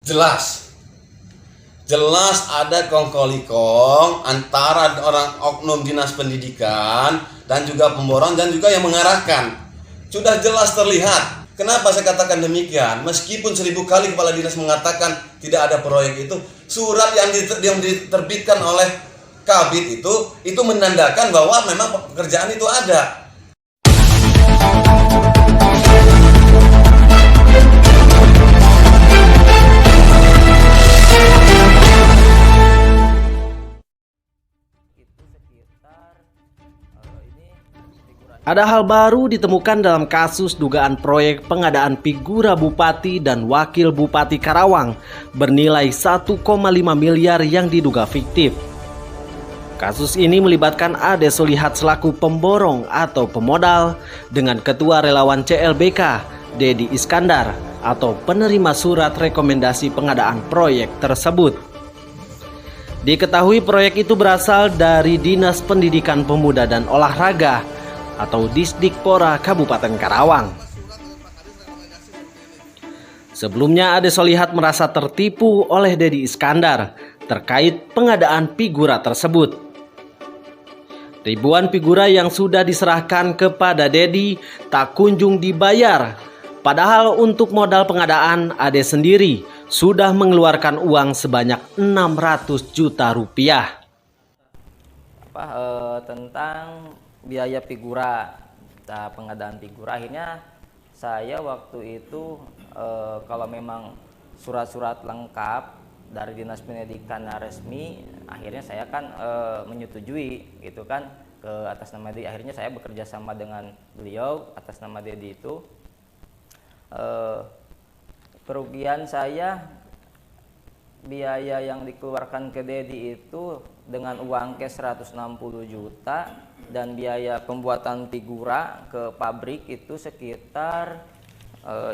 Jelas ada kongkolikong antara orang oknum dinas pendidikan dan juga pemborong dan juga yang mengarahkan. Sudah jelas terlihat. Kenapa saya katakan demikian? Meskipun 1000 kali kepala dinas mengatakan tidak ada proyek itu, surat yang diterbitkan oleh Kabid itu menandakan bahwa memang pekerjaan itu ada. Ada hal baru ditemukan dalam kasus dugaan proyek pengadaan figura Bupati dan Wakil Bupati Karawang bernilai 1,5 miliar yang diduga fiktif. Kasus ini melibatkan Ade Solihat selaku pemborong atau pemodal dengan Ketua Relawan CLBK Dedi Iskandar atau penerima surat rekomendasi pengadaan proyek tersebut. Diketahui proyek itu berasal dari Dinas Pendidikan Pemuda dan Olahraga atau Disdikpora Kabupaten Karawang. Sebelumnya Ade Solihat merasa tertipu oleh Dedi Iskandar terkait pengadaan figura tersebut. Ribuan figura yang sudah diserahkan kepada Dedi tak kunjung dibayar. Padahal untuk modal pengadaan Ade sendiri sudah mengeluarkan uang sebanyak 600 juta rupiah. Tentang biaya figura, pengadaan figura, akhirnya saya waktu itu kalau memang surat-surat lengkap dari Dinas Pendidikan resmi, akhirnya saya kan menyetujui gitu kan ke atas nama Dedi. Akhirnya saya bekerja sama dengan beliau atas nama Dedi itu. Kerugian saya, biaya yang dikeluarkan ke Dedi itu dengan uang cash 160 juta dan biaya pembuatan figura ke pabrik itu sekitar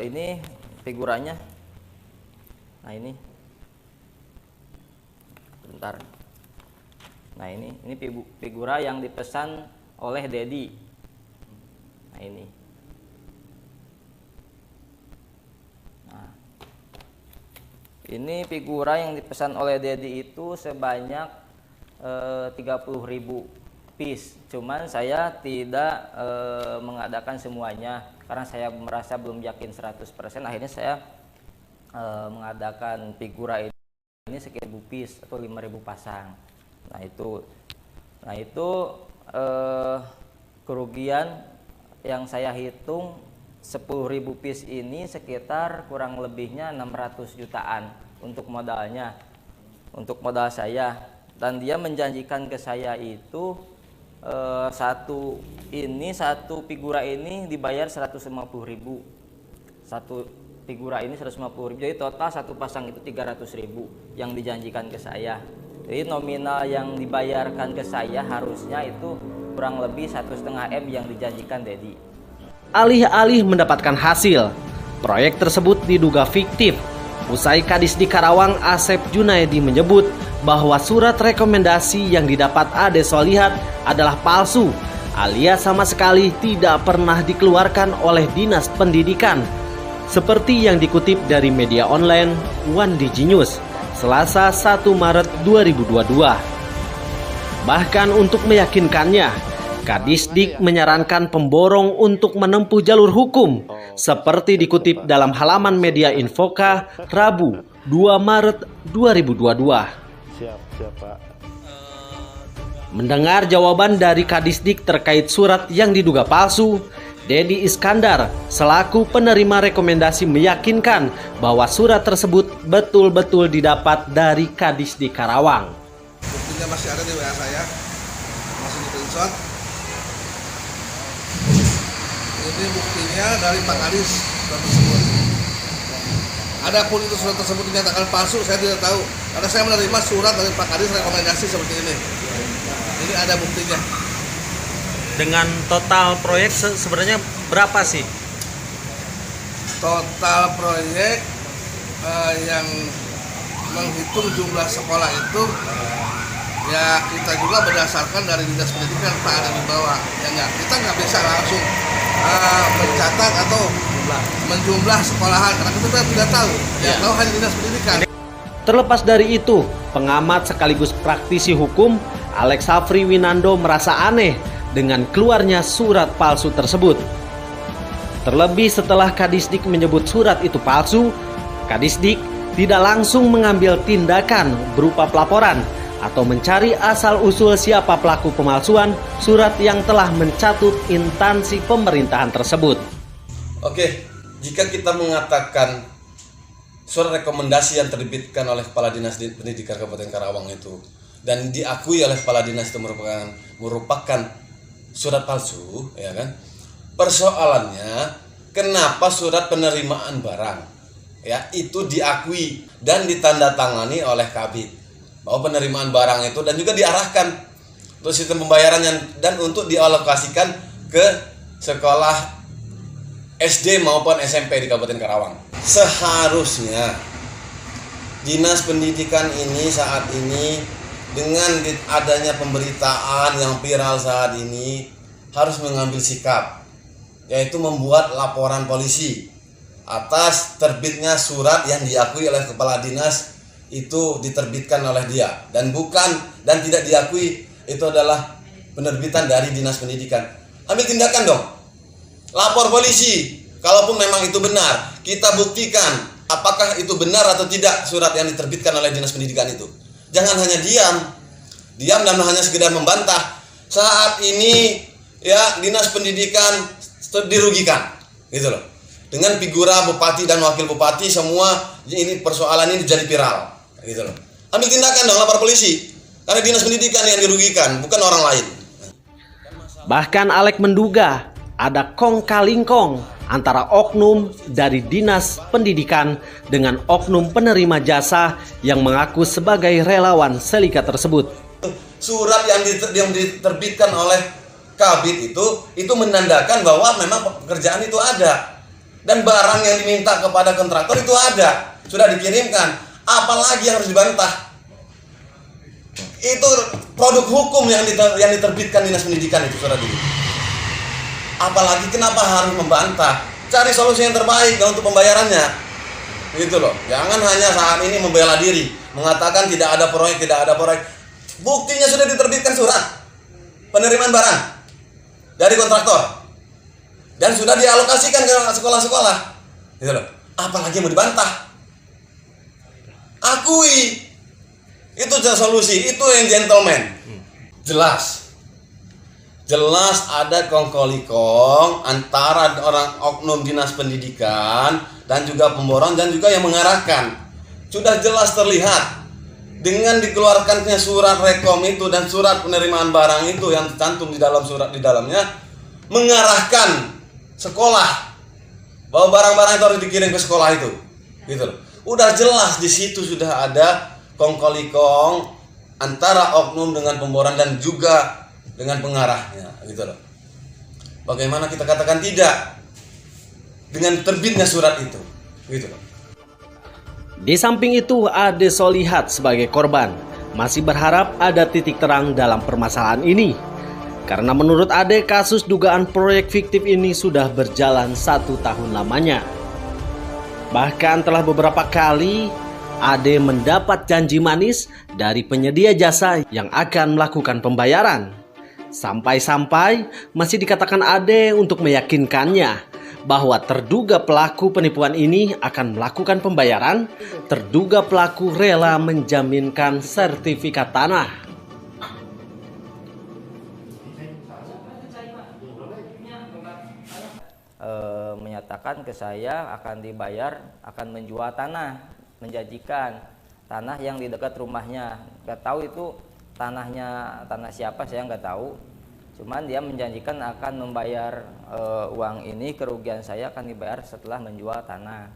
ini figuranya. Nah ini bentar. Nah ini figura yang dipesan oleh Dedi. Nah ini. Nah, ini figura yang dipesan oleh Dedi itu sebanyak 30.000 piece. Cuman saya tidak mengadakan semuanya karena saya merasa belum yakin 100%. Akhirnya saya mengadakan figura ini sekitar 1.000 piece atau 5.000 pasang. Nah itu kerugian yang saya hitung 10.000 piece ini sekitar kurang lebihnya 600 jutaan untuk modalnya, untuk modal saya. Dan dia menjanjikan ke saya itu satu figura ini dibayar 150.000. Satu figura ini 150.000. Jadi total satu pasang itu 300.000 yang dijanjikan ke saya. Jadi nominal yang dibayarkan ke saya harusnya itu kurang lebih 1,5 M yang dijanjikan Dedi. Alih-alih mendapatkan hasil, proyek tersebut diduga fiktif. Usai Kadisdik Karawang Asep Junaidi menyebut bahwa surat rekomendasi yang didapat Ade Solihat adalah palsu, alias sama sekali tidak pernah dikeluarkan oleh Dinas Pendidikan. Seperti yang dikutip dari media online One Diginews, Selasa 1 Maret 2022. Bahkan untuk meyakinkannya, Kadisdik menyarankan pemborong untuk menempuh jalur hukum, seperti dikutip dalam halaman media Infoka Rabu 2 Maret 2022. Siap, Pak. Mendengar jawaban dari Kadisdik terkait surat yang diduga palsu, Dedi Iskandar selaku penerima rekomendasi meyakinkan bahwa surat tersebut betul-betul didapat dari Kadisdik Karawang. Buktinya masih ada di WA saya, masih di screenshot. Ini buktinya dari Pak Kadis surat tersebut. Adapun itu surat tersebut dinyatakan palsu, saya tidak tahu. Karena saya menerima surat dari Pak Kadis rekomendasi seperti ini. Ini ada buktinya. Dengan total proyek sebenarnya berapa sih? Total proyek yang menghitung jumlah sekolah itu ya kita juga berdasarkan dari Dinas Pendidikan Pak ada di bawah. Ya kita nggak bisa langsung mencatat atau menjumlah sekolahan karena kita tidak tahu, yang tahu hanya dinas pendidikan. Terlepas dari itu, pengamat sekaligus praktisi hukum Alex Safri Winando merasa aneh dengan keluarnya surat palsu tersebut. Terlebih setelah Kadisdik menyebut surat itu palsu, Kadisdik tidak langsung mengambil tindakan berupa pelaporan atau mencari asal-usul siapa pelaku pemalsuan surat yang telah mencatut instansi pemerintahan tersebut. Oke, jika kita mengatakan surat rekomendasi yang terbitkan oleh Kepala Dinas Pendidikan Kabupaten Karawang itu dan diakui oleh Kepala Dinas itu merupakan surat palsu, ya kan? Persoalannya, kenapa surat penerimaan barang ya itu diakui dan ditandatangani oleh Kabid bahwa penerimaan barang itu dan juga diarahkan untuk sistem pembayarannya dan untuk dialokasikan ke sekolah SD maupun SMP di Kabupaten Karawang. Seharusnya Dinas Pendidikan ini saat ini dengan adanya pemberitaan yang viral saat ini harus mengambil sikap, yaitu membuat laporan polisi atas terbitnya surat yang diakui oleh kepala dinas itu diterbitkan oleh dia dan tidak diakui itu adalah penerbitan dari Dinas Pendidikan. Ambil tindakan dong. Lapor polisi. Kalaupun memang itu benar, kita buktikan apakah itu benar atau tidak surat yang diterbitkan oleh Dinas Pendidikan itu. Jangan hanya diam dan hanya sekedar membantah. Saat ini ya Dinas Pendidikan dirugikan, gitu loh. Dengan figura bupati dan wakil bupati semua ini persoalan ini jadi viral, gitu loh. Ambil tindakan dong, lapor polisi. Karena Dinas Pendidikan yang dirugikan, bukan orang lain. Bahkan Alex menduga ada kong kali kong antara oknum dari Dinas Pendidikan dengan oknum penerima jasa yang mengaku sebagai relawan Selika tersebut. Surat yang diterbitkan oleh Kabid itu menandakan bahwa memang pekerjaan itu ada dan barang yang diminta kepada kontraktor itu ada, sudah dikirimkan. Apalagi yang harus dibantah? Itu produk hukum yang diterbitkan Dinas Pendidikan itu surat itu. Apalagi kenapa harus membantah? Cari solusi yang terbaik untuk pembayarannya, gitu loh. Jangan hanya saat ini membela diri, mengatakan tidak ada proyek. Buktinya sudah diterbitkan surat penerimaan barang dari kontraktor dan sudah dialokasikan ke sekolah-sekolah, gitu loh. Apalagi mau dibantah? Akui, itu solusi, itu yang gentleman. Jelas ada kongkolikong antara orang oknum Dinas Pendidikan dan juga pemborong dan juga yang mengarahkan. Sudah jelas terlihat dengan dikeluarkannya surat rekom itu dan surat penerimaan barang itu yang tercantum di dalam surat di dalamnya mengarahkan sekolah bahwa barang-barang itu harus dikirim ke sekolah itu, gitu loh. Udah jelas di situ sudah ada kongkolikong antara oknum dengan pemborong dan juga dengan pengarahnya, gitu loh. Bagaimana kita katakan tidak dengan terbitnya surat itu, gitu loh. Di samping itu, Ade Solihat sebagai korban masih berharap ada titik terang dalam permasalahan ini. Karena menurut Ade, kasus dugaan proyek fiktif ini sudah berjalan 1 tahun lamanya. Bahkan telah beberapa kali Ade mendapat janji manis dari penyedia jasa yang akan melakukan pembayaran. Sampai-sampai masih dikatakan Ade untuk meyakinkannya bahwa terduga pelaku penipuan ini akan melakukan pembayaran. Terduga pelaku rela menjaminkan sertifikat tanah. Menyatakan ke saya akan dibayar, akan menjual tanah, menjanjikan tanah yang di dekat rumahnya. Gak tahu itu tanah siapa, saya nggak tahu. Cuman dia menjanjikan akan membayar uang ini, kerugian saya akan dibayar setelah menjual tanah.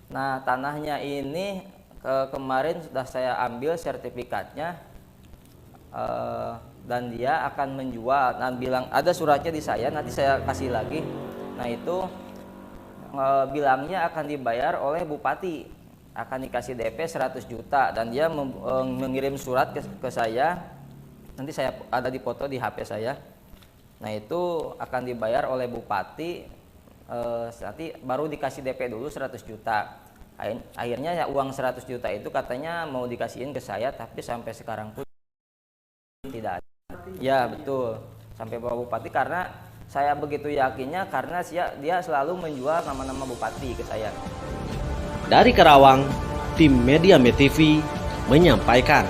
Nah, tanahnya ini kemarin sudah saya ambil sertifikatnya dan dia akan menjual. Dan bilang ada suratnya di saya, nanti saya kasih lagi. Nah itu bilangnya akan dibayar oleh bupati, akan dikasih DP 100 juta dan dia mengirim surat ke saya. Nanti saya ada di foto di HP saya. Nah itu akan dibayar oleh bupati nanti baru dikasih DP dulu 100 juta. Akhirnya ya uang 100 juta itu katanya mau dikasihin ke saya, tapi sampai sekarang pun tidak ada. Ya betul, sampai Pak Bupati, karena saya begitu yakinnya karena dia selalu menjual nama-nama bupati ke saya. Dari Karawang, tim Media TV menyampaikan.